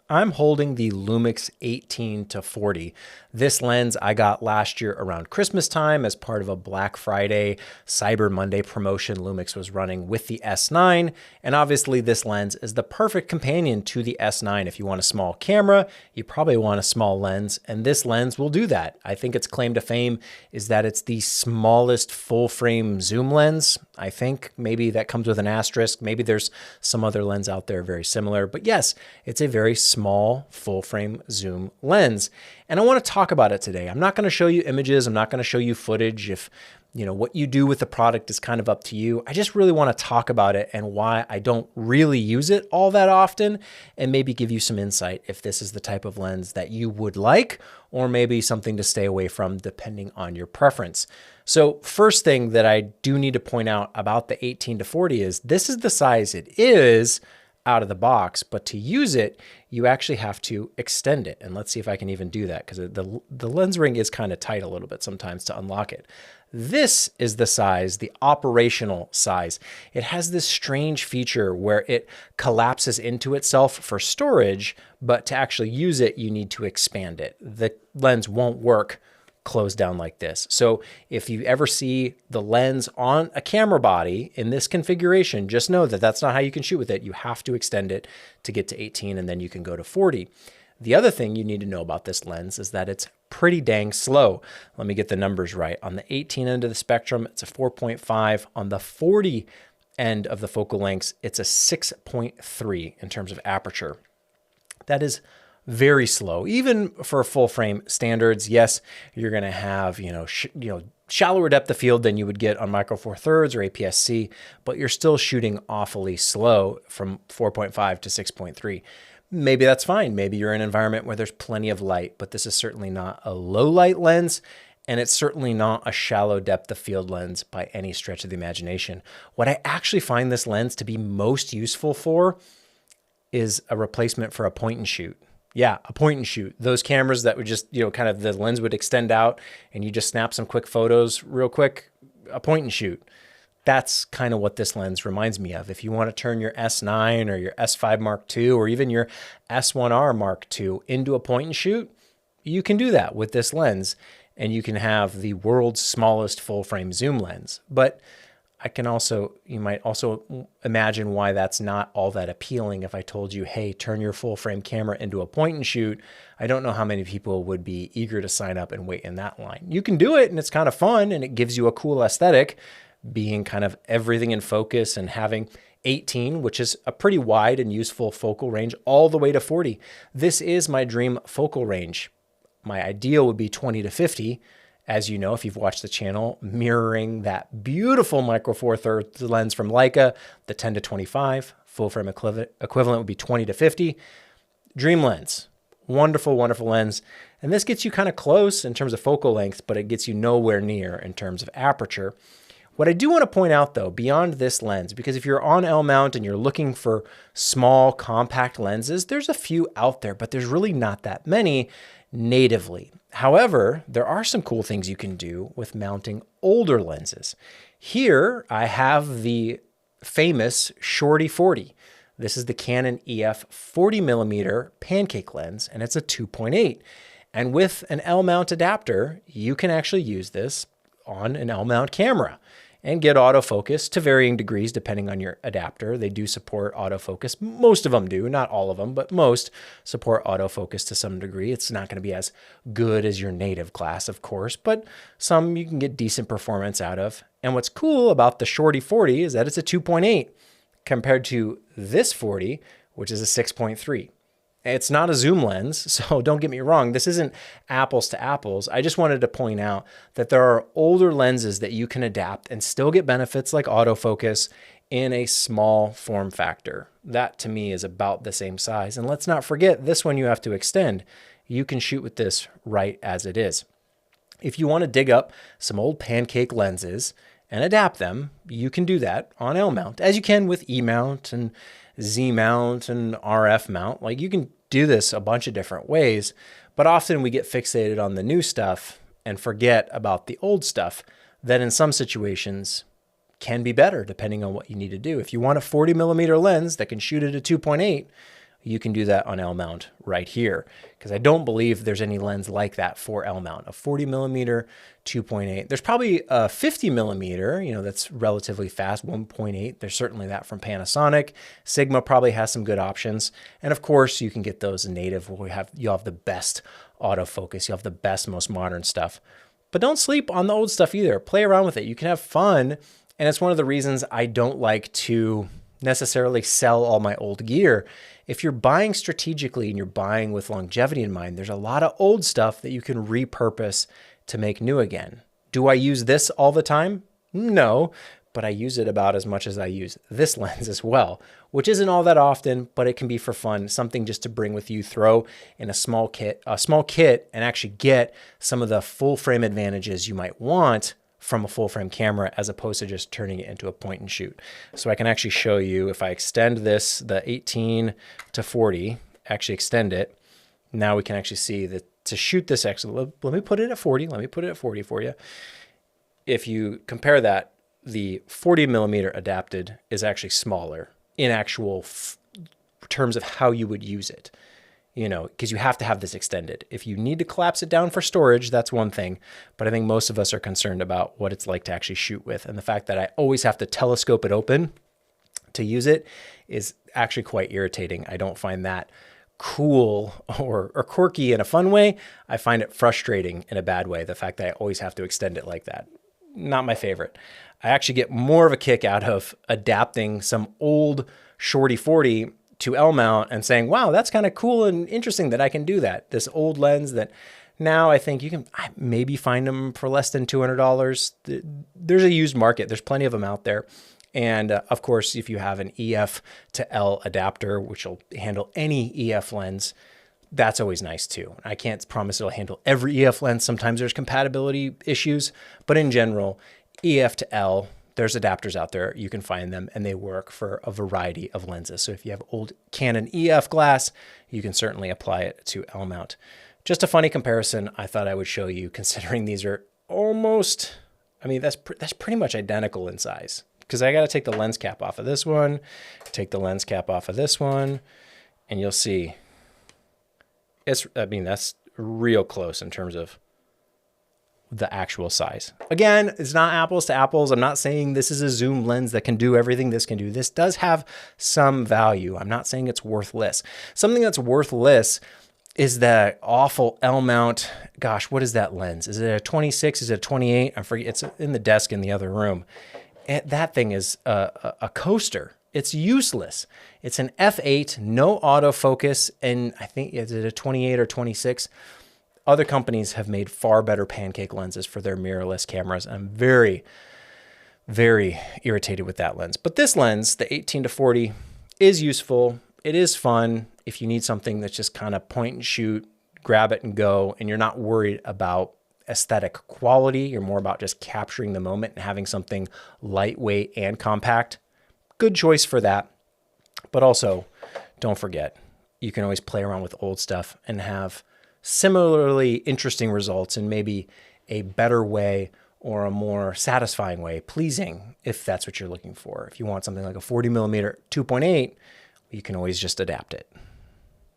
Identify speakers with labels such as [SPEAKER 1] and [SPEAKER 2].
[SPEAKER 1] I'm holding the Lumix 18-40. This lens I got last year around Christmas time as part of a Black Friday, Cyber Monday promotion Lumix was running with the S9. And obviously this lens is the perfect companion to the S9. If you want a small camera, you probably want a small lens, and this lens will do that. I think its claim to fame is that it's the smallest full frame zoom lens. I think maybe that comes with an asterisk. Maybe there's some other lens out there very similar, but yes, it's a very small full frame zoom lens. And I want to talk about it today. I'm not going to show you images. I'm not going to show you footage. If what you do with the product is kind of up to you. I just really want to talk about it and why I don't really use it all that often, and maybe give you some insight if this is the type of lens that you would like, or maybe something to stay away from depending on your preference. So first thing that I do need to point out about the 18-40 is this is the size it is out of the box, but to use it, you actually have to extend it. And let's see if I can even do that, because the lens ring is kind of tight a little bit sometimes to unlock it. This is the size, the operational size. It has this strange feature where it collapses into itself for storage, but to actually use it, you need to expand it. The lens won't work closed down like this. So if you ever see the lens on a camera body in this configuration, just know that that's not how you can shoot with it. You have to extend it to get to 18, and then you can go to 40. The other thing you need to know about this lens is that it's pretty dang slow. Let me get the numbers right. On the 18 end of the spectrum, it's a 4.5. On the 40 end of the focal lengths, it's a 6.3 in terms of aperture. That is very slow, even for full frame standards. Yes, you're going to have, shallower depth of field than you would get on Micro Four Thirds or APS-C, but you're still shooting awfully slow from 4.5 to 6.3. Maybe that's fine. Maybe you're in an environment where there's plenty of light, but this is certainly not a low light lens, and it's certainly not a shallow depth of field lens by any stretch of the imagination. What I actually find this lens to be most useful for is a replacement for a point and shoot. Yeah, a point and shoot. Those cameras that would just, kind of the lens would extend out and you just snap some quick photos real quick, a point and shoot. That's kind of what this lens reminds me of. If you want to turn your S9 or your S5 Mark II or even your S1R Mark II into a point and shoot, you can do that with this lens, and you can have the world's smallest full frame zoom lens. But you might also imagine why that's not all that appealing if I told you, hey, turn your full frame camera into a point and shoot. I don't know how many people would be eager to sign up and wait in that line. You can do it, and it's kind of fun, and it gives you a cool aesthetic, being kind of everything in focus and having 18, which is a pretty wide and useful focal range, all the way to 40. This is my dream focal range. My ideal would be 20 to 50. As you know, if you've watched the channel, mirroring that beautiful Micro Four Thirds lens from Leica, the 10 to 25, full frame equivalent would be 20 to 50. Dream lens, wonderful, wonderful lens. And this gets you kind of close in terms of focal length, but it gets you nowhere near in terms of aperture. What I do want to point out though, beyond this lens, because if you're on L mount and you're looking for small compact lenses, there's a few out there, but there's really not that many natively. However, there are some cool things you can do with mounting older lenses. Here I have the famous Shorty 40. This is the Canon EF 40mm pancake lens, and it's a 2.8. And with an L mount adapter, you can actually use this on an L mount camera and get autofocus to varying degrees depending on your adapter. They do support autofocus. Most of them do, not all of them, but most support autofocus to some degree. It's not going to be as good as your native class, of course, but some you can get decent performance out of. And what's cool about the Shorty 40 is that it's a 2.8 compared to this 40, which is a 6.3. It's not a zoom lens, so don't get me wrong. This isn't apples to apples. I just wanted to point out that there are older lenses that you can adapt and still get benefits like autofocus in a small form factor. That to me is about the same size. And let's not forget, this one you have to extend. You can shoot with this right as it is. If you want to dig up some old pancake lenses and adapt them, you can do that on L mount, as you can with E mount and Z mount and RF mount. Like, you can do this a bunch of different ways, but often we get fixated on the new stuff and forget about the old stuff that in some situations can be better depending on what you need to do. If you want a 40mm lens that can shoot at a 2.8, you can do that on L mount right here, because I don't believe there's any lens like that for L mount. A 40 millimeter 2.8. There's probably a 50 millimeter, you know, that's relatively fast, 1.8. There's certainly that from Panasonic. Sigma probably has some good options, and of course you can get those native where you'll have the best autofocus, you'll have the best, most modern stuff. But don't sleep on the old stuff either. Play around with it. You can have fun, and it's one of the reasons I don't like to necessarily sell all my old gear. If you're buying strategically and you're buying with longevity in mind, there's a lot of old stuff that you can repurpose to make new again. Do I use this all the time? No, but I use it about as much as I use this lens as well, which isn't all that often, but it can be for fun, something just to bring with you, throw in a small kit, and actually get some of the full frame advantages you might want from a full frame camera, as opposed to just turning it into a point and shoot. So I can actually show you, if I extend this, the 18 to 40, actually extend it. Now we can actually see that to shoot this, actually, let me put it at 40. Let me put it at 40 for you. If you compare that, the 40 millimeter adapted is actually smaller in actual terms of how you would use it. You know, because you have to have this extended. If you need to collapse it down for storage, that's one thing. But I think most of us are concerned about what it's like to actually shoot with. And the fact that I always have to telescope it open to use it is actually quite irritating. I don't find that cool or quirky in a fun way. I find it frustrating in a bad way, the fact that I always have to extend it like that. Not my favorite. I actually get more of a kick out of adapting some old Shorty 40 to L mount and saying, wow, that's kind of cool and interesting that I can do that. This old lens that now I think you can maybe find them for less than $200. There's a used market. There's plenty of them out there. And of course, if you have an EF to L adapter, which will handle any EF lens, that's always nice too. I can't promise it'll handle every EF lens. Sometimes there's compatibility issues, but in general, EF to L, there's adapters out there. You can find them and they work for a variety of lenses. So if you have old Canon EF glass, you can certainly apply it to L mount. Just a funny comparison I thought I would show you, considering these are almost, I mean, that's pretty much identical in size, because I got to take the lens cap off of this one, take the lens cap off of this one, and you'll see that's real close in terms of the actual size. Again, it's not apples to apples. I'm not saying this is a zoom lens that can do everything this can do. This does have some value. I'm not saying it's worthless. Something that's worthless is that awful L mount. Gosh, what is that lens? Is it a 26? Is it a 28? I forget. It's in the desk in the other room. That thing is a coaster. It's useless. It's an f8, no autofocus, and I think, is it a 28 or 26? Other companies have made far better pancake lenses for their mirrorless cameras. I'm very, very irritated with that lens. But this lens, the 18 to 40, is useful. It is fun if you need something that's just kind of point and shoot, grab it and go, and you're not worried about aesthetic quality. You're more about just capturing the moment and having something lightweight and compact. Good choice for that. But also, don't forget, you can always play around with old stuff and have similarly interesting results in maybe a better way or a more satisfying way, pleasing, if that's what you're looking for. If you want something like a 40 millimeter 2.8, you can always just adapt it.